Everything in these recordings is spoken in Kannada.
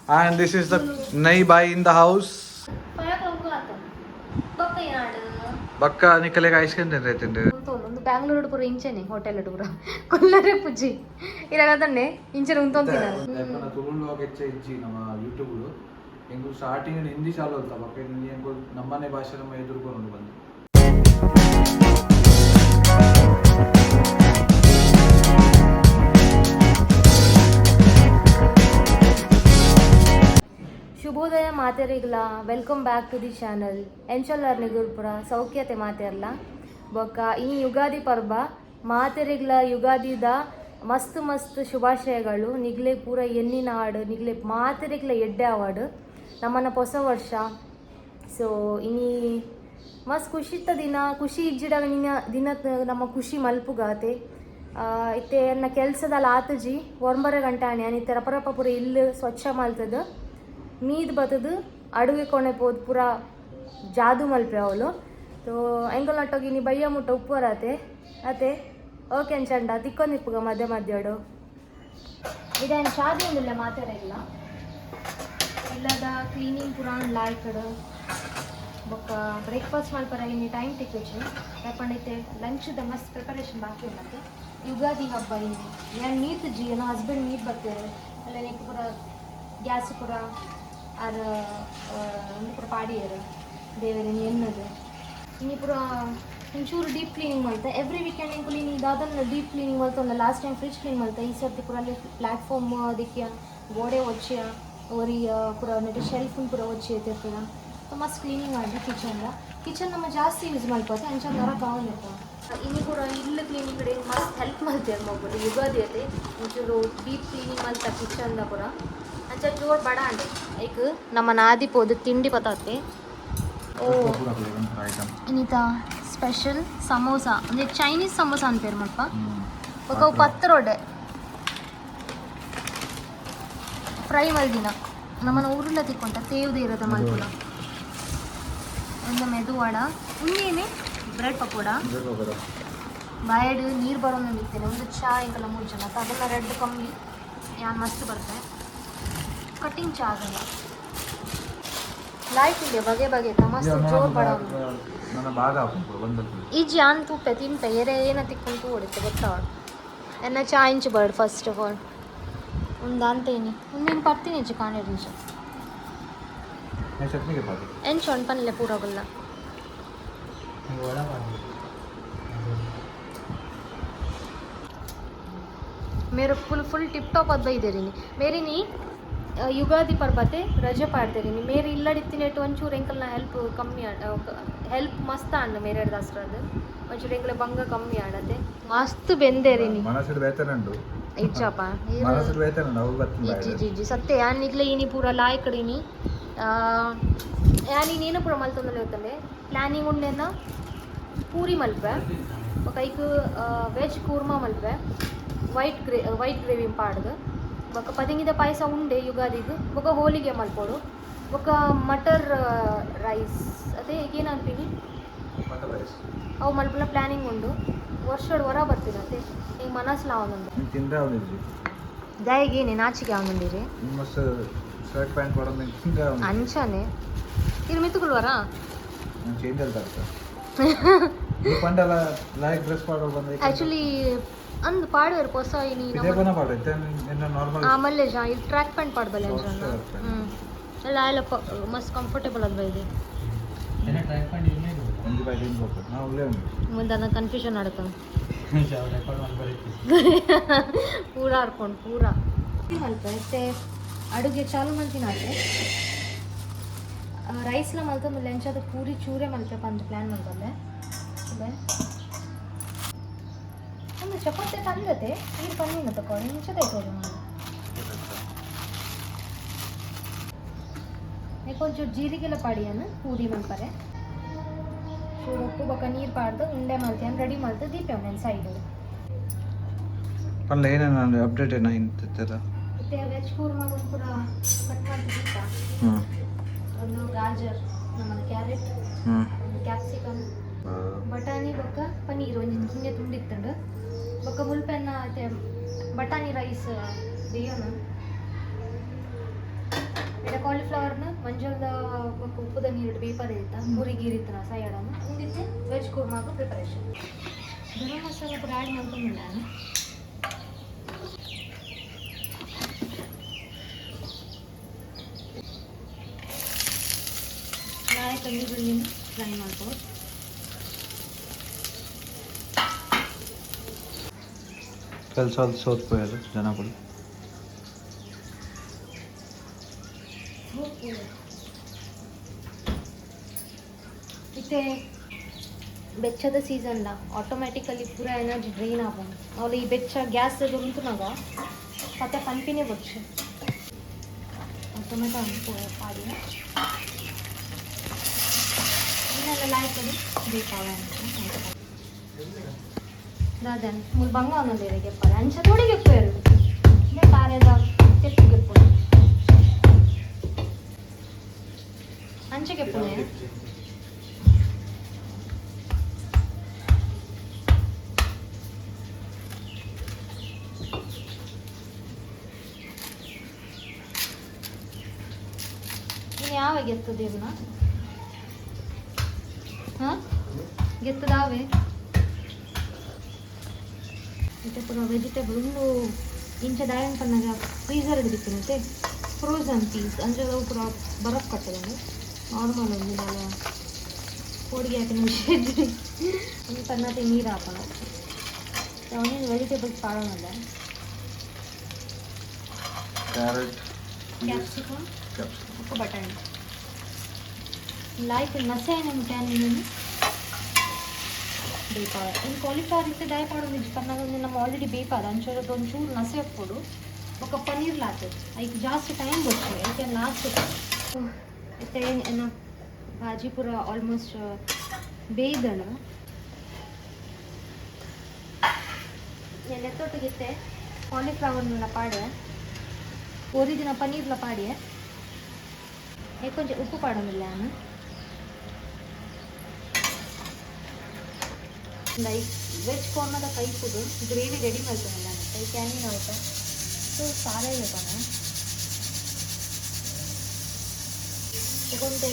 And this is the Nai Bai in the house. Bakka Nikolai ice cream తింటుంది. ಒಂದು ಬ್ಯಾಂಗ್ಳೂರು ಪೂರ ಇಂಚೆನೆ ಹೋಟೆಲ್ ಪೂರ ಕೊಲ್ಲರೆ ಪುಜ್ಜಿ ಇರಾಗದನ್ನೆ ಇಂಚೆನೆ ಉಂತೊಂದು ತಿನ್ನರು ಯಾಕಂದ್ರೆ ತುಳುಳು ಗೆಚ್ಚೆ ಇಜ್ಜಿ ನಮ್ಮ ಯೂಟ್ಯೂಬ್ ಎಂಗು ಸ್ಟಾರ್ಟಿಂಗ್ ಹಿಂದಿ ಚಾಲು ಅಲ್ತ ಬಕ್ಕ ಎಂಗು ನಮ್ಮನೆ ಭಾಷೆ ನಮ್ಮ ಎದುರುಕೊಂಡು ಬಂದು ಶುಭೋದಯ ಮಾತೆರಿಗ್ಲ welcome back to the channel ಎಂಚಲ್ಲರ್ನಿಗೂ ಪುರ ಸೌಖ್ಯತೆ ಮಾತೆರ್ಲ ಬೊಕ್ಕ ಈ ಯುಗಾದಿ ಪರ್ವ ಮಾತೆರಿಗ್ಲ ಯುಗಾದಿದ ಮಸ್ತ್ ಮಸ್ತ್ ಶುಭಾಶಯಗಳು ನಿಗ್ಲೆ ಪೂರ ಎನ್ನಿನ ಹಾಡು ನಿಗ್ಲೆ ಮಾತೆರಿಗ್ಲ ಎಡ್ಡೆ ಆವಾಡು ನಮ್ಮನ್ನ ಹೊಸ ವರ್ಷ ಸೊ ಇನಿ ಮಸ್ತ್ ಖುಷಿತ್ತ ದಿನ ಖುಷಿ ಇಜ್ಜಿಡಾಗ ದಿನ ನಮ್ಮ ಖುಷಿ ಮಲ್ಪುಗಾತೆ ಇತ್ತೆ ನನ್ನ ಕೆಲಸದಲ್ಲಿ ಆತಜಿ 9 ಗಂಟೆ ಆಣೆ ಅನಿತ್ತೆ ರಪರಪ ಪೂರ ಇಲ್ಲಿ ಸ್ವಚ್ಛ ಮಲ್ತದ ಮೀದ್ ಬತ್ತದು ಅಡುಗೆ ಕೊನೆ ಪೋದ್ ಪೂರ ಜಾದು ಮಲ್ಪೆ ಅವಳು ತೋ ಎಂಗಲ್ ನಟ್ಟೋಗಿ ನೀ ಬಯ್ಯ ಮುಟ್ಟ ಉಪ್ಪುವರತೆ ಅತೆ ಓಕೆ ಅಂಚಂಡ ತಿಕ್ಕೊಂದಿಪ್ಪುಗ ಮಧ್ಯ ಮಧ್ಯೋಡು ಇದೇನು ಶಾದಿ ಒಂದಿಲ್ಲ ಮಾತಾಡಿಲ್ಲ ಇಲ್ಲದ ಕ್ಲೀನಿಂಗ್ ಪೂರ ಲಾಯ್ಕಡು ಬೊಕ್ಕ ಬ್ರೇಕ್ಫಾಸ್ಟ್ ಮಲ್ಪರ ಇನ್ನು ಟೈಮ್ ತಿಕ್ಕಿಚ್ಚು ಯಾಕಂಡೈತೆ ಲಂಚ್ದ ಮಸ್ತ್ ಪ್ರಿಪರೇಷನ್ ಬಾಕಿ ಉಂಟು ಯುಗಾದಿ ಹಬ್ಬ ಇನ್ನು ನಾನು ಮೀತ್ ಜಿ ನನ್ನ ಹಸ್ಬೆಂಡ್ ಮೀಟ್ ಬರ್ತಾರೆ ಅಲ್ಲ ನೀನು ಪೂರ ಗ್ಯಾಸ್ ಪೂರ ಅರ ಒಂದು ಪೂರ ಪಾಡಿಯರು ದೇವರಿನ ಎನ್ನದು ಇನ್ನು ಪೂರ ಒಂಚೂರು ಡೀಪ್ ಕ್ಲೀನಿಂಗ್ ಮಾಡ್ತೆ ಎವ್ರಿ ವೀಕೆಂಡ್ ಇಂಕು ನೀನು ಇದಾದನ್ನು ಡೀಪ್ ಕ್ಲೀನಿಂಗ್ ಮಾಡ್ತಂದ ಲಾಸ್ಟ್ ಟೈಮ್ ಫ್ರಿಜ್ ಕ್ಲೀನ್ ಮಾಡ್ತೆ ಈ ಸರ್ತಿ ಪೂರ ಅಲ್ಲಿ ಪ್ಲ್ಯಾಟ್ಫಾರ್ಮ್ ಅದಕ್ಕೆ ಗೋಡೆ ಒಚ್ಚೆಯ ಅವರಿ ಪೂರ ನೆಟ್ಟು ಶೆಲ್ಫನ್ ಪೂರ ಒಚ್ಚಿ ಐತಿರ್ತದ ಮಸ್ತ್ ಕ್ಲೀನಿಂಗ್ ಮಾಡಿ ಕಿಚನ್ ನಮ್ಮ ಜಾಸ್ತಿ ಯೂಸ್ ಮಾಡ್ಕೋತೆ ಅಂಚಂದ ಹೊರ ಕಾವಲಿರ್ತ ಇನ್ನು ಕೂಡ ಇಲ್ಲಿ ಕ್ಲೀನಿಂಗ್ ಕಡೆ ಮಸ್ತ್ ಹೆಲ್ಪ್ ಮಾಡ್ತೇವೆ ಮಗ್ಬೋದು ಯುಗಾದಿ ಐತೆ ಒಂಚೂರು ಡೀಪ್ ಕ್ಲೀನಿಂಗ್ ಮಾಡ್ತಾ ಕಿಚನ್ದ ಪೂರ ಅಂಚ ಜೋರು ಬಡ ಅಂಡೆ ಈಗ ನಮ್ಮ ನಾದಿ ಪೋದು ತಿಂಡಿ ಪತಾತೆ ಓ ಇನ್ನಿತ ಸ್ಪೆಷಲ್ ಸಮೋಸ ಅಂದರೆ ಚೈನೀಸ್ ಸಮೋಸ ಅಂತೀರಿ ಮಪ್ಪ ఒక 10 ರೊಡೆ ಫ್ರೈ ಮಲ್ದಿನ ನಮ್ಮನ್ನ ಊರುಲ್ಲ ತಿಕ್ಕೊಂತ ತೇವ್ದೇ ಇರೋದ ಮಲ್ಪುಲ ಒಂದು ಮೆದುವಾಡ ಇನ್ನೇನೆ ಬ್ರೆಡ್ ಪಕೋಡ ಬಾಯಡ್ ನೀರು ಬರೋದು ನಿಲ್ತೇನೆ ಒಂದು ಚಾ ಇಂಕಲ್ಲ 3 ಜನ ಅದೆಲ್ಲ ರೆಡ್ ಕಮ್ಮಿ ಯಾನ್ ಮಸ್ತ್ ಬರ್ತೆ ಕಟ್ಟಿಂಗ್ ಚಾ ಆಗಲ್ಲ ಲೈಟ್ ಇದೆ ಬಗೆ ಬಗೆ ಮಸ್ತ್ ಜೋರು ಬಡ ಈ ಜಾನ್ ತುಪ್ಪೆ ತಿಂಪೆ ಏನ ತಿಕ್ಕೊಂಡು ಹೊಡಿತೆ ಗೊತ್ತಾವ ಎನ್ನ ಚಾ ಇಂಚು ಬರ್ಡ್ ಫಸ್ಟ್ ಆಫ್ ಆಲ್ ಒಂದು ಅಂತೇನಿ ನೀನು ಪರ್ತೀನಿ ಇಂಚು ಕಾಣೆಡು ಇಂಚು ಎಂಚು ಅನ್ಪನ್ಲೆ ಪೂರಾಗಲ್ಲ ಮೇರೆ ಫುಲ್ ಟಿಪ್ ಟಾಪ್ ಅದ್ ಬೈದೇರಿನಿ ಮೇರಿ ನೀ ಯುಗಾದಿ ಪರ್ಬತೆ ರಜೆ ಪಾಡ್ದೇರಿನಿ ಮೇರೆ ಇಲ್ಲಡಿತ್ತಿನೇಟು ಒಂಚೂರು ಎಂಕಲ್ನ ಹೆಲ್ಪ್ ಕಮ್ಮಿ ಹೆಲ್ಪ್ ಮಸ್ತ್ ಆಂಡ ಮೇರೆ ದಸರಾದ ಒಂಚೂರು ಎಂಕಲ ಬಂಗ ಕಮ್ಮಿ ಆಡತ್ತೆ ಮಸ್ತ್ ಬೆಂದೇರಿನಿ ಇಜ್ಜಪ್ಪ ಇಜ್ಜಿ ಸತ್ಯ ಯಾನ್ ಇಗ್ಲೆ ಇನಿ ಪೂರ ಲಾಯ್ ಕಡಿನಿ ಯಾನ್ ನೀನು ಪೂರ ಮಲ್ತೊಂದಲ್ಲ ಇರ್ತಂಡೆ ಪ್ಲಾನಿಂಗ್ ಉಂಡೆನ ಪೂರಿ ಮಲ್ಪೆ ಕೈಕ್ ವೆಜ್ ಕೂರ್ಮಾ ಮಲ್ಪೆ ವೈಟ್ ಗ್ರೇವಿ ಪಾಡ್ದು ఒక పదింగిద పాయಸ ఉండే ಯುಗಾದಿಗೆ ఒక ಹೋಳಿಗೆ ಮಲ್ಪೋಡು ఒక ಮಟರ್ ರೈಸ್ ಅದೇ ಈಗೇನು ಅಂತೀನಿ ಅವು ಮಲ್ಪಲ ಪ್ಲಾನಿಂಗ್ ಉಂಡು ವರ್ಷದ ಹೊರ ಬರ್ತೀನಿ ಅದೇ ಈಗ ಮನಸ್ಸು ಅವನೊಂದು ದಯಗೇನೆ ನಾಚಿಕೆ ಅವನೊಂದಿರಿ ಅಂಚಾನೆ ಇದು ಮಿತ್ತುಕೊಳ್ವಾರ ಆ್ಯಕ್ಚುಲಿ ಅಂದು ಪಾಡುವರು ಹೊಸ ಆಮೇಲೆ ಇದು ಟ್ರ್ಯಾಕ್ ಪ್ಯಾಂಟ್ ಪಾಡ್ಬಲ್ಲ ಎಲ್ಲ ಎಲ್ಲ ಮಸ್ತ್ ಕಂಫರ್ಟೇಬಲ್ ಅಲ್ವಾ ಇದೆ ಮುಂದೆ ಕನ್ಫ್ಯೂಷನ್ ಆಡ್ತಾನೆ ಪೂರ ಹರ್ಕೊಂಡು ಪೂರ ಮತ್ತೆ ಅಡುಗೆ ಚಾಲು ಮಾಡ್ತೀನಿ ಆದ್ರೆ ರೈಸ್ನ ಮಲ್ತಂದು ಲಂಚದ ಪೂರಿ ಚೂರೇ ಮಲ್ತಪ್ಪ ಅಂತ ಪ್ಲ್ಯಾನ್ ಮಾಡ್ಬಲ್ಲೆ ಒಂದು ಚಪಾತಿ ತಂದತೆ ನೀರು ಕಮ್ಮಿನ ತಗೊಂಡು ಮುಂಚೆ ತಗೊಳ್ಳಿ ಮಾಡಿ కొంచెం జీరిగల పాడియాను పూరి మల్పರೆ ಚೂರು ಉಪ್ಪು ಬೊಕ್ಕ ನೀರು ಪಾಡ್ದು ಉಂಡೆ ಮಲ್ತೇನು ರೆಡಿ ಮಲ್ತು ದೀಪೇವ್ ನಾನು ಸೈಡು ಪಲ್ಲ ಏನೇನು ಅಪ್ಡೇಟ್ ಏನ ಇಂತಲ್ಲ ಮತ್ತೆ ವೆಜ್ ಕೂರ್ಮಾ ಪೂರ ಕಟ್ ಮಾಡ್ತಿದ್ದ ಒಂದು ಗಾಜರ್ ನಮ್ಮ ಕ್ಯಾರೆಟ್ ಒಂದು ಕ್ಯಾಪ್ಸಿಕಮ್ ಬಟಾಣಿ ಬೊಕ್ಕ ಪನ್ನೀರ್ ಒಂದು ಹಿಂಗೆ ತುಂಡಿತ್ತಂಡು ಬೊಕ್ಕ ಮುಲ್ಪೆನ್ನ ಬಟಾಣಿ ರೈಸ್ ಬೇಯೋಣ ಇಡ ಕಾಲಿಫ್ಲವರ್ನ ಮಂಜಲ್ದ ಉಪ್ಪುದ ನೀರು ಬೇಪರ್ ಇರ್ತಾ ಪೂರಿ ಗೀರಿತ್ತನ ಸೈಡನ್ನು ಹಿಂದಿತ್ತು ವೆಜ್ ಕುರ್ಮಾಗ ಪ್ರಿಪರೇಷನ್ ಗರಂ ಮಸಾಲ ಕೂಡ ಆ್ಯಡ್ ಮಾಡ್ಕೊಂಡಿಲ್ಲ ನಾನು ನಾಳೆ ತಂಗಿ ಬೆಳ್ಳಿನ ಫ್ರೈ ಮಾಡ್ಬೋದು ಕೆಲಸ ಸೋತ್ಕೋಯಾರು ಜನಗಳು ಇತ್ತೆ ಬೆಚ್ಚದ ಸೀಸನ್ಲ ಆಟೋಮ್ಯಾಟಿಕಲಿ ಪೂರ ಎನರ್ಜಿ ಡ್ರೈನ್ ಆಗೋದು ಅವಳು ಈ ಬೆಚ್ಚ ಗ್ಯಾಸ್ ಉಂಟುನಾಗ ಮತ್ತೆ ಕಂಟಿನ್ಯೂ ಬಚ್ಚು ಟೊಮೆಟೊ ಅನ್ಕೋ ಪಾಡಿನ ಇನ್ನೆಲ್ಲ ಲಾಯ್ಕಲ್ಲಿ ಬೇಕಾವ దాదాపు మూడు బంగా ఉన్నది చెప్పాలి అంచ తోడి చెప్పారు అంటే కారేదా చెప్పు చెప్పు అంచ చెప్పు ನೀನು ಯಾವಾಗ ಎತ್ತದೇವನ ಹಾಂ ಎತ್ತದಾವೆ ಮತ್ತೆ ಪುನಃ ವೆಜಿಟೇಬಲ್ ಒಂದು ಇಂಚ ದಾಯನ್ ಪನ್ನಾಗ ಫ್ರೀಸರ್ ಹಿಡಿದಿತ್ತು ಫ್ರೋಝನ್ ಪೀಸ್ ಅಂದರೆ ಅವು ಪುರ ಬರಫ್ ಕಟ್ಟದಂಗೆ ನಾರ್ಮಲ್ ಒಂದು ಬಾಳ ಹೋಳಿಗೆ ಹಾಕಿ ವಿಷಯ ಒಂದು ತನ್ನತೆ ನೀರು ಹಾಕೋಣ ಅವನೇನು ವೆಜಿಟೇಬಲ್ಸ್ ಪಾಡೋಣಲ್ಲ ಕ್ಯಾರೆಟ್ ಕ್ಯಾಪ್ಸಿಕಮ್ ಮತ್ತು ಬಟಾಣಿ लाइक नसे है मुझे ಬೇಪ ಇನ್ನು ಕಾಲಿಫ್ಲವರ್ ಇತ್ತು ಡೈ ಮಾಡೋದು ಪನ್ನಾಗ ನಮ್ಮ ಆಲ್ರೆಡಿ ಬೇಪಾದ ಅಂಚೂರದ್ದು ಒಂಚೂರು ನಸೆ ಹಾಕ್ಕೊಡು ఒక ಪನ್ನೀರ್ ಲಾತದೆ ಅದಕ್ಕೆ ಜಾಸ್ತಿ ಟೈಮ್ ಬರ್ತದೆ ಅದಕ್ಕೆ ಲಾಸ್ಟ್ ಮತ್ತೆ ಏನು ಭಾಜಿ ಪೂರ ಆಲ್ಮೋಸ್ಟ್ ಬೇಯ್ದಣ నేను ఎత్తొట్టుగితే కాలీఫ్లవర్ల పాడే ఒరిజిన పన్నీర్ల పాడే కొంచెం ఉప్పు పాడమిಲ್ಲ ನಾನು ಲೈಕ್ ವೆಜ್ ಕಾರ್ನದ ಕೈಪುದು ಗ್ರೇವಿ ರೆಡಿ ಮಾಡ್ತಾನಲ್ಲ ಕೈ ಕ್ಯಾನಿಂಗ್ ಆಗುತ್ತೆ ಸೊ ಸಾರ ಇರ್ತಾನೆ ತಗೊಂಡೆ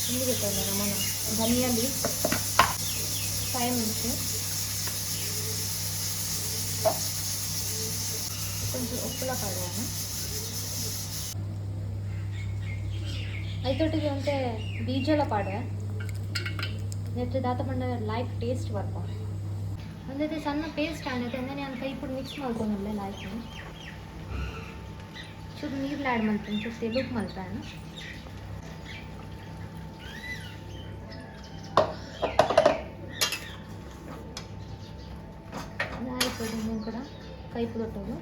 ಹಿಂದಿರುತ್ತಲ್ಲ ನಮ್ಮನ ಧನಿಯಲ್ಲಿ 5 ಮಿನಿಟ್ಸ್ కొంచెం ఉప్పులా పడవాను అయితోటిది ఉంటే బీజల పాడే ನೆಚ್ಚ ದಾತ ಪಂಡ ಲೈಕ್ ಟೇಸ್ಟ್ ಬರ್ಪ ಒಂದೈತೆ ಸಣ್ಣ ಪೇಸ್ಟ್ ಆನೈತೆ ಅಂದರೆ ನಾನು ಕೈ ಪುಡಿ ಮಿಕ್ಸ್ ಮಾಡ್ಕೊಂಡಲ್ಲೇ ಲೈಕ್ ಚೂರು ನೀರು ಆ್ಯಡ್ ಮಾಡ್ತೀನಿ ಚೂರು ತೆಲುಗು ಮಲ್ತಾನು ಆಯ್ತು ನೀವು ಕೂಡ ಕೈ ಪುದೊಟ್ಟೋದು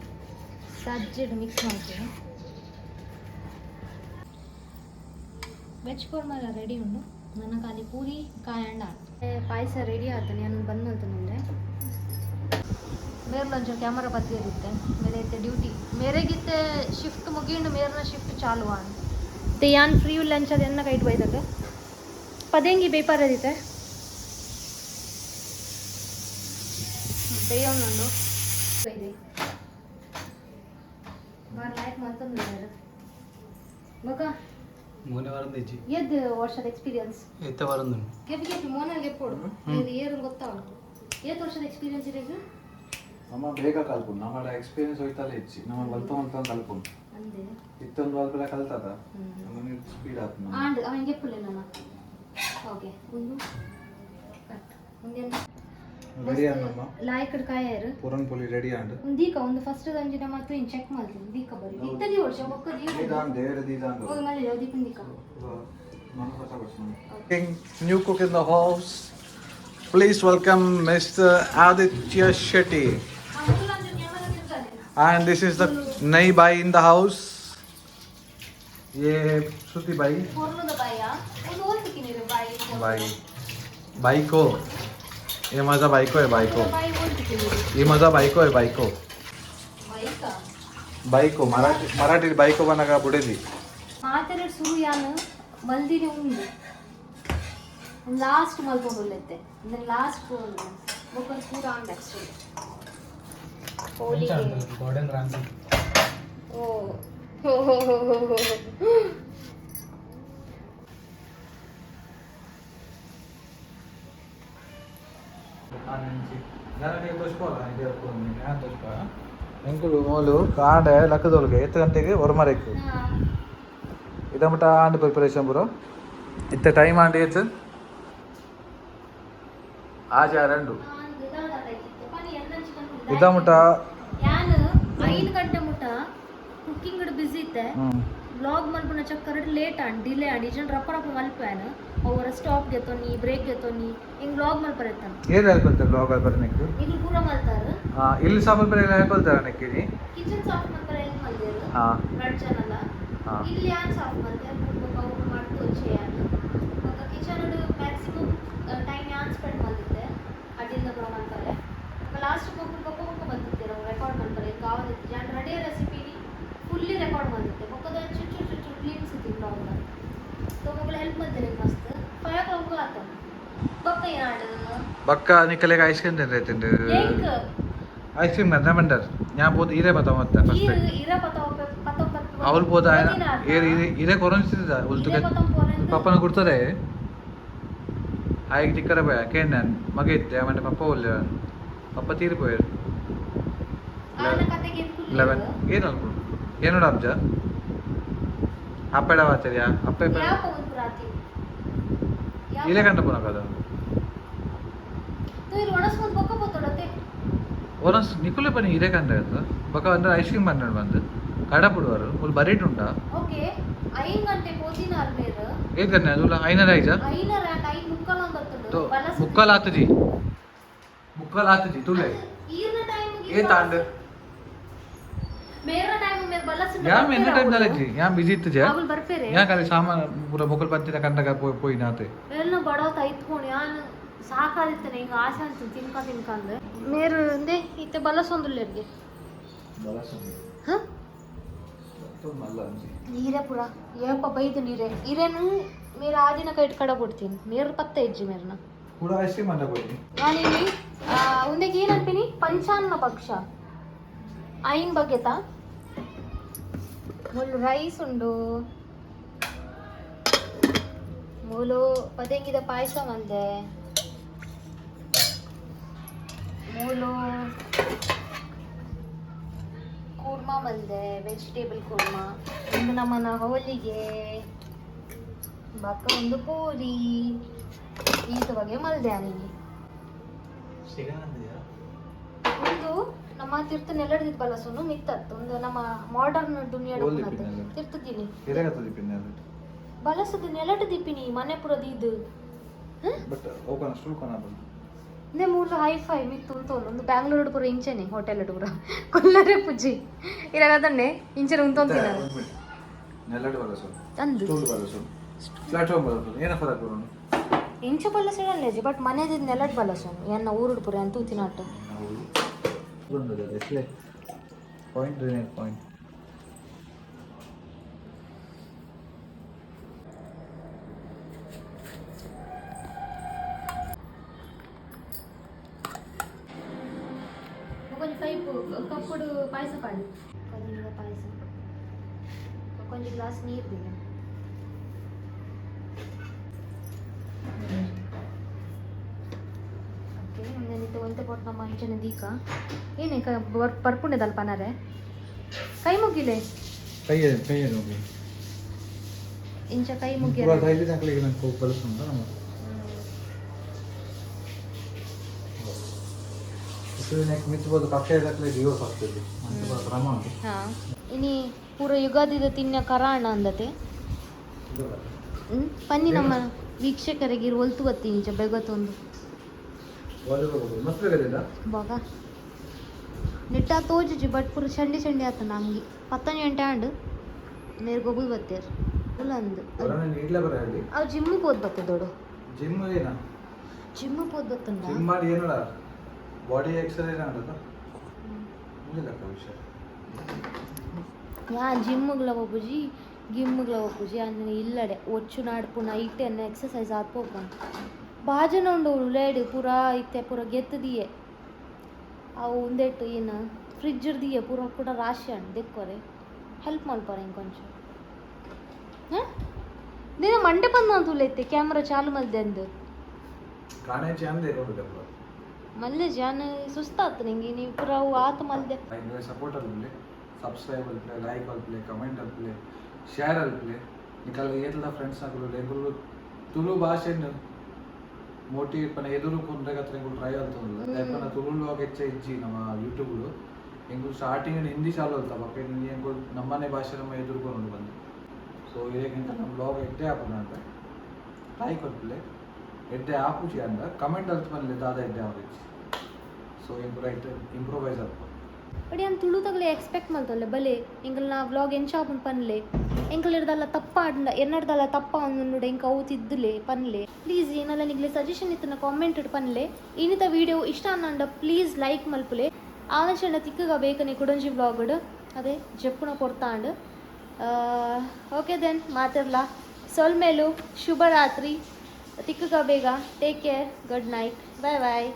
ಸಜ್ಜಿಡು ಮಿಕ್ಸ್ ಮಾಡ್ತೀನಿ ವೆಜ್ ಕೋರ್ಮಲ್ಲ ರೆಡಿ ಉಂಡು ನನ್ನ ಖಾಲಿ ಪೂರಿ ಕಾಯಣ್ಣ ಪಾಯಸ ರೆಡಿ ಆಯ್ತು ನಾನು ಬಂದಂತ ಮುಂದೆ ಮೇರ್ಲಂಚ ಕ್ಯಾಮರಾ ಬತ್ತಿರುತ್ತೆ ಮೇರೆ ಡ್ಯೂಟಿ ಮೇರೆಗಿತ್ತೆ ಶಿಫ್ಟ್ ಮುಗಿಂಡು ಮೇರ್ನ ಶಿಫ್ಟ್ ಚಾಲು ಅಂತ ಯಾನ್ ಫ್ರೀ ಲಂಚ್ ಅದು ಎನ್ನ ಕೈಟ್ ಬೈದಾಗ ಪದೇಂಗಿ ಬೇಪಾರದಿತ್ತೆ ಬೇಯೋನು ಬೈದೆ ಬಾರ್ ಲೈಕ್ ಮಾಡ್ತಂದ್ರೆ ಮಗ ಮೂರನೇ ವಾರದ ಇಜ್ಜಿ ಎದ್ದು ವರ್ಷದ ಎಕ್ಸ್ಪೀರಿಯನ್ಸ್ ಎತ್ತ ವಾರಂದು ಕೆಪ್ಪಿ ಮೋನಲ್ಲಿ ಎಪ್ಪೋಡು ಇದು ಏರು ಗೊತ್ತಾವಳು ಏತ್ ವರ್ಷದ ಎಕ್ಸ್ಪೀರಿಯನ್ಸ್ ಇದೆ ನಮ್ಮ ಬೇಗ ಕಲ್ಕೊಂಡು ನಮ್ಮ ಎಕ್ಸ್ಪೀರಿಯನ್ಸ್ ಹೋಯ್ತಲ್ಲ ಹೆಚ್ಚಿ ನಮ್ಮ ಬಲ್ತ ಕಲ್ಕೊಂಡು ಅಂದೆ ಇತ್ತೊಂದು ವಾರ ಕಲ್ತದ ನಮಗೆ ಸ್ಪೀಡ್ ಆಯ್ತು ಆಂಡ್ ಅವ ಹಿಂಗೆ ಪುಲ್ಲ ನಾನು ಓಕೆ ಒಂದು ಮುಂದೇನು ರೆಡಿ ಆನಮ್ಮ ಲಾಯ್ಕಡ್ ಕಾಯರು ಪೂರನ್ ಪೋಲಿ ರೆಡಿ ಆಂಡ್ ದೀಕ ಒಂದು ಫಸ್ಟ್ ದಂಜಿನ ಮತ್ತು ಇನ್ ಚೆಕ್ ಮಾಡ್ತೀನಿ ದೀಕ ಬರಿ ಇತ್ತದಿ ವರ್ಷ ಒಕ್ಕ ದೀದಾನ್ ದೇವರ ದೀದಾನ್ ಹೋಗಿ ಮಲ್ಲಿ Deepan ದೀಕ New cook in the house. Please welcome Mr. Aditya Shetty. And this is the Nai Bai in the house. ये श्रुति बाई फोरनो बाया ಒಂದು ಓಲ್ತಿ ಕಿನಿರೆ ಬಾಯಿ बाई बाईको ये माझा बायको आहे बायको ಬಾಯಿ ಓಲ್ತಿ ಕಿನಿರೆ ये माझा बायको आहे बायको ಬಾಯಿಕಾ बायको मराठी बायको बनागा पुढे दी ಮಾತಾಡೋದು ಶುರು ಯಾನು ಮಲ್ದಿನಿ ಉಂಡು ಲಾಸ್ಟ್ ಮಲ್ಕೊಂಡೊಳ್ಳೆತ್ತೆ ಅಂದ್ರೆ ಲಾಸ್ಟ್ ಒಬ್ಬರು ಪೂರ ಆನ್ ಆ್ಯಕ್ಚುಲಿ ಹೋಳಿಗೆ ಗಾರ್ಡನ್ ರಾಂಗಿ ಓ हो हो हो हो हो ಎಂಕುಲು ಮೋಲು ಕಾಂಡೆ ಲಕ್ಕದೊಳಗೆ ಎತ್ತು ಗಂಟೆಗೆ ಹೊರಮರೆಕ್ಕು ಇದಮಟ ಆಂಡ್ ಪ್ರಿಪರೇಷನ್ ಬರೋ ಇತ್ತ ಟೈಮ್ ಆಂಡ್ ಏತ್ ಆಜ ರಂಡು ಇದಮಟ ಯಾನು 5 ಗಂಟೆ ಮುಟ ಕುಕ್ಕಿಂಗ್ ಬಿಸಿ ಇತ್ತೆ ಬ್ಲಾಗ್ ಮಲ್ಪುನ ಚಕ್ಕರ್ ಲೇಟ್ ಆಂಡ್ ಡಿಲೇ ಆಂಡ್ ಇಜನ್ ರಪ್ಪ ರಪ್ಪ ಮಲ್ಪೇನು ಅವರ ಸ್ಟಾಪ್ ಗೆತ್ತೋನಿ ಬ್ರೇಕ್ ಗೆತ್ತೋನಿ ಹಿಂಗ್ ಬ್ಲಾಗ್ ಮಲ್ಪರೆತ್ತಾನ ಏನು ಹೇಳ್ಕೊಳ್ತಾರೆ ಬ್ಲಾಗ್ ಅಲ್ಲಿ ಬರ್ನೆಕ್ಕು ಇಲ್ಲಿ ಪೂರ ಮಲ್ತಾರ ಇಲ್ಲಿ ಸಾಮಾನು ಬೇರೆ ಹೇಳ್ಕೊಳ್ತಾರೆ ನೆಕ್ಕಿನಿ ಕಿಚನ್ ಸಾಫ್ ಮಲ್ಪರೆ ಹೆಂಗ್ ಮಲ್ದೇರು ಬ್ರೆಡ್ ಚಾನಲ್ಲ ಇಲ್ಲಿ ಯಾನ್ ಸಾಫ್ ಮಲ್ತಾರೆ ಪೂರ್ವಕ ಅವ್ರು ಮಾಡ್ತು వచ్చే ಯಾನು ఒక ಕಿಚನ್ ಮ್ಯಾಕ್ಸಿಮಮ್ ಟೈಮ್ ಯಾನ್ ಸ್ಪೆಂಡ್ ಮಲ್ದಿದ್ದೆ ಅಡಿಂದ ಕೂಡ ಮಲ್ತಾರೆ ಲಾಸ್ಟ್ ಒಬ್ಬೊಬ್ಬ ಬಂದಿರ್ತೀರ ರೆಕಾರ್ಡ್ ಮಾಡ್ತಾರೆ ಇದು ಕಾವಲಿತ್ತು ಜಾನ್ ರೆಡಿ ರೆಸಿಪಿನಿ ಫುಲ್ಲಿ ರೆಕಾರ್ಡ್ ಮಾಡಿದ್ದೆ ಮೊಕ್ಕದ ಚುಚ್ಚು ಚುಚ್ಚು ಕ್ಲೀನ್ಸ್ ಇತ್ತು ಬ್ಲಾಗ್ನ ಸೊ ಮೊಕ್ಕಳು ಹೆಲ್ಪ್ ಮಾಡ್ತಾರೆ ಮಸ್ತ್ 5 o'clock ಆತ ಬಕ್ಕ ಏನಾಡು ಬಕ್ಕ ನಿಕ್ಕಲೆಗೆ ಐಸ್ ಕ್ರೀಮ್ ತಿಂದ್ರೆ ಏಕ್ ಐಸ್ ಕ್ರೀಮ್ ಅಂತ ಮಂಡರ್ ഞാൻ പോത് ഇരേ പത്താ മത്ത ഫസ്റ്റ് ഇര പത്തോ അവൾ പോത ഇരേ കൊറഞ്ഞിട്ടില്ല ഉൽത്തുക പപ്പന കൊടുത്തരെ ആയി ടിക്കറ പോയ കേന്നൻ മഗൈത്തെ അവന്റെ പപ്പ ഒല്ല പപ്പ തീരെ പോയത് 11 ಏನು ಅನ್ಕೊಂಡು ಏನೋಡ ಅಬ್ಜ ಅಪ್ಪಡ ವಾಚರ್ಯ ಅಪ್ಪ ಇಲೆ ಕಂಡ ಪುನಃ ಕದ ಓನಸ್ ನಿಕುಲೆ ಪನಿ ಇರೆ ಕಂಡ ಬಕ ಅಂದ್ರೆ ಐಸ್ ಕ್ರೀಮ್ ಬಂದ ಬಂದು ಕಡ ಪುಡುವರು ಒಂದು ಬರೀಟ್ ಉಂಟಾ ಓಕೆ 5 ಗಂಟೆ ಪೋತಿನಾರ್ ಮೇರ ಏತ್ ಗಂಟೆ ಅದು ಐನರ ಐಜ ಐನರ 5 ಮುಕ್ಕಾಲ ಅಂತದ್ದು ಮುಕ್ಕಾಲ ಆತಜಿ ಮುಕ್ಕಾಲ ಆತಜಿ ತುಲೆ ಈರ್ನ ಟೈಮ್ ಏ ತಾಂಡ मेरा टाइम मेरे बल्ला से या मैंने टाइम डाला जी यहाँ बिजी थे जा आगुल बरपेरे यहाँ खाली सामान पूरा मुकल पंती ना कंडा का पोई नाते मेरना बड़ा था इत्कोण यान ಸಾಕಾದಿತ್ತು ಹಿಂಗೆ ಆಸೆ ಅಂತ ತಿನ್ಕಂದು ಮೇರು ಅಂದೆ ಇತ್ತೆ ಬಲ್ಲ ಸೊಂದುಲ್ಲೆರ್ಗೆ ನೀರೇ ಪುರ ಏಪ ಬೈದು ನೀರೇ ಇರೇನು మీరు ఆదిన కైట్ కడ కొడుತೀನಿ మీరు పత్త ఇజ్జి మీరున కూడా ఐస్ క్రీమ్ అండ పోయి ನಾನು ಉಂದೆಗೆ ಏನು ಅನ್ಪಿನಿ ಪಂಚಾನ್ನ ಪಕ್ಷ ಐನ್ ಬಗ್ಗೆತ ಮುಳ್ಳು ರೈಸ್ ಉಂಡು ಮೂಲು ಪದಂಗಿದ ಪಾಯಸ ಮಂದೆ ಮೂಲು ಕೂರ್ಮಾ ಬಂದೆ ವೆಜಿಟೇಬಲ್ ಕೂರ್ಮಾ ಒಂದು ನಮ್ಮನ ಹೋಳಿಗೆ ಬಕ್ಕ ಒಂದು ಪೂರಿ ಈತ ಬಗೆ ಮಲ್ದೆ ಅವನಿಗೆ ಒಂದು ನಮ್ಮ ತೀರ್ಥ ನೆಲಡ್ದಿದ್ ಬಲಸನು ಮಿತ್ತತ್ತು ಒಂದು ನಮ್ಮ ಮಾಡರ್ನ್ ದುನಿಯಾ ತೀರ್ಥದಿನಿ ಬಲಸದ ನೆಲಡ್ ದಿಪ್ಪಿನಿ ಮನೆ ಪುರದ ಇದು ಬಟ್ ಓಕನ ಸುಲ್ಕನ ಬಂದು ನೆ ಮೂಲ ಹೈಫೈ ಮಿತ್ತು ತೋಲು ಒಂದು ಬ್ಯಾಂಗ್ಳೂರು ಪುರ ಇಂಚನೆ ಹೋಟೆಲ್ ಪುರ ಕೊಲ್ಲರೆ ಪುಜ್ಜಿ ಇರಾಗದನ್ನೆ ಇಂಚನೆ ಉಂತೊಂತಿನ ನೆಲಡ್ ಬಲಸು ತಂದು ಸ್ಟೂಲ್ ಬಲಸು ಪ್ಲಾಟ್ಫಾರ್ಮ್ ಬಲಸು ಏನ ಫರಕ್ ಬರೋನು ಇಂಚ ಬಲಸು ಇರಲ್ಲೇಜಿ ಬಟ್ ಮನೆದ ನೆಲಡ್ ಬಲಸು ಎನ್ನ ಊರುಡು ಪುರ ಅಂತೂ ತಿನಾಟ ಬಂದದ ಎಸ್ಲೆ ಪಾಯಿಂಟ್ ರೇನೆಟ್ ಪಾಯಿಂಟ್ కొంచెం పైపు కప్పుడు పాయస పాడు కొంచెం పాయసం కొంచెం గ్లాస్ నీరు దిగా ಓಕೆ ನಾನು ಒಂತೆ ಕೊಟ್ಟು ನಮ್ಮ ಇಂಚನೆ ದೀಕ ಏನೇ ಪರ್ಪುಂಡೆದಲ್ಲ ಪನಾರೆ ಕೈ ಮುಗಿಲೆ ಕೈ ನೋಡಿ ಇಂಚ ಕೈ ಮುಗಿ ಕೈಲಿ ತಕ್ಕಲಿಗೆ ನಂಗೆ ಕಲಿಸ್ಕೊಂಡ ನಮ್ಮ ಮಿಚ್ಚಬಹುದು ಪಕ್ಷ ತಕ್ಕಲಿಗೆ ದಿವಸ ಆಗ್ತದೆ ಅಂತ ಕ್ರಮ ಉಂಟು ಹಾಂ ಇನಿ ಪೂರ ಯುಗಾದಿದ ತಿನ್ನ ಕರಾಣ ಅಂದತೆ ಪನ್ನಿ ನಮ್ಮ ವೀಕ್ಷಕರಿಗೆ ಒಲ್ತು ಬತ್ತೀನಿ ಇಂಚ ಬೆಗತ್ತೊಂದು ಬಾಗ ನಿಟ್ಟ ತೋಜುಜಿ ಬಟ್ ಪೂರ ಚಂಡಿ ಚಂಡಿ ಆತ ನಮ್ಗೆ 10 ಗಂಟೆ ಆಂಡ್ ಮೇರೆ ಗೊಬ್ಬು ಬತ್ತೇರು ಅಂದು ಅವು ಜಿಮ್ಮು ಪೋದ್ ಬತ್ತೆ ದೊಡ್ಡು ಜಿಮ್ಮು ಪೋದ್ ಬತ್ತಂಡ ಜಿಮ್ ಮಾಡಿ ಏನಲ್ಲ ಬಾಡಿ ಎಕ್ಸರ್ಸೈಸ್ ಆಡೋದು ಯಾ ಜಿಮ್ಗಳ ಒಬ್ಬುಜಿ ಗಿಮ್ಗಳ ಒಬ್ಬುಜಿ ಅಂದ್ರೆ ಇಲ್ಲಡೆ ಒಚ್ಚು ನಾಡ್ಪುನ ಇಟ್ಟೆ ಅನ್ನ ಎಕ್ಸರ್ಸೈಸ್ ಆತ್ಪೋಕ ಬಾಜನ ಉಂಡು ಉಳ್ಳೇಡು ಪೂರ ಇತ್ತೆ ಪೂರ ಗೆತ್ತದಿಯೇ ಅವು ಉಂದೆಟ್ಟು ಏನು ಫ್ರಿಜ್ ಇರ್ದಿಯೇ ಪೂರ ಕೂಡ ರಾಶಿ ಅಂಡ್ ದೆಕ್ಕೋರೆ ಹೆಲ್ಪ್ ಮಾಡ್ಪಾರ ಇಂಕೊಂಚ ನೀನು ಮಂಡೆ ಬಂದ ತುಲೈತೆ ಕ್ಯಾಮ್ರಾ ಚಾಲು ಮಲ್ದೆ ಅಂದು ಕಾಣೇಚೆ ಅಂದೆ ನೋಡಿದಪ್ಪ ಮಲ್ಲೆ ಜಾನ ಸುಸ್ತಾತು ನಿಂಗೆ ನೀವು ಪುರ ಅವು ಆತು ಮಲ್ದೆ ಸಪೋರ್ಟ್ ಅಲ್ಪ್ಲೆ ಸಬ್ಸ್ಕ್ರೈಬ್ ಅಲ್ಪ್ಲೆ ಲೈಕ್ ಅಲ್ಪ್ಲೆ ಕಮೆಂಟ್ ಅಲ್ಪ್ಲೆ ಶೇರ್ ಅಲ್ಪ್ಲೆ ನಿಕಲ್ ಏತದ ಫ್ರೆಂಡ್ಸ್ ಆಗಲು ರೆಗ್ಯುಲರ್ ತುಳು ಭಾಷೆ ಮೋಟಿವೇಟ್ ಪನ ಎದುರು ಕುಂಡ್ರೆಗತ್ರ ಎಂಗುಲು ಟ್ರೈ ಆಲ್ತೊಂದು ಯಾಕಂದ್ರೆ ತುಳು ಆಗ ಹೆಚ್ಚ ಇಜ್ಜಿ ನಮ್ಮ ಯೂಟ್ಯೂಬ್ಲು ಎಂಗುಲು ಸ್ಟಾರ್ಟಿಂಗ್ ಹಿಂದಿ ಚಾಲು ಅಲ್ತವ ಎಂಗುಲು ನಮ್ಮನೆ ಭಾಷೆ ನಮ್ಮ ಎದುರುಕೊಂಡು ಬಂದು ಸೊ ಇದಕ್ಕಿಂತ ನಮ್ಮ ಬ್ಲಾಗ್ ಎಡ್ಡೆ ಹಾಕೋಣ ಅಂತ ಟ್ರೈ ಕೊಡ್ಲೆ ಎಡ್ಡೆ ಹಾಪುಚಿ ಅಂದ ಕಮೆಂಟ್ ಅಲ್ತ ಬಂದ್ಲೆ ದಾದ ಎಡ್ಡೆ ಅವ್ರಿಗೆ ಸೊ ಎಂಕು ರೈಟ್ ಇಂಪ್ರೂವೈಸ್ ಅಲ್ಪ ಬಡಿ ಅಂತ ತುಳು ತಗಲೆ ಎಕ್ಸ್ಪೆಕ್ಟ್ ಮಾಡ್ತಲ್ಲ ಬಲೆ ಎಂಕಲ್ ನಾ ವ್ಲಾಗ್ ಎಂಚಾಪನ್ ಪನ್ಲೆ ಎಂಕಲ್ ಇಡ್ದಲ್ಲ ತಪ್ಪ ಆಡ್ಲ ಎನ್ನಡ್ದಲ್ಲ ತಪ್ಪ ಅನ್ನೋಡು ಎಂಕ ಅವತ್ತಿದ್ದುಲೆ ಪನ್ಲೆ ಪ್ಲೀಸ್ ಏನಲ್ಲ ನಿಗ್ಲೆ ಸಜೆಷನ್ ಇತ್ತನ ಕಾಮೆಂಟ್ ಇಟ್ಟು ಪನ್ಲೆ ಇನ್ನಿತ ವಿಡಿಯೋ ಇಷ್ಟ ಅನ್ನಂಡ ಪ್ಲೀಸ್ ಲೈಕ್ ಮಲ್ಪುಲೆ ಆನಚಂಡ ತಿಕ್ಕಗ ಬೇಕನೆ ಕುಡಂಜಿ ವ್ಲಾಗ್ ಅದೇ ಜಪ್ಪುನ ಕೊಡ್ತಾಂಡ್ ಓಕೆ ದೆನ್ ಮಾತಿರ್ಲ ಸೊಲ್ಮೇಲು ಶುಭರಾತ್ರಿ ತಿಕ್ಕಗ ಬೇಗ take care good night bye ಬಾಯ್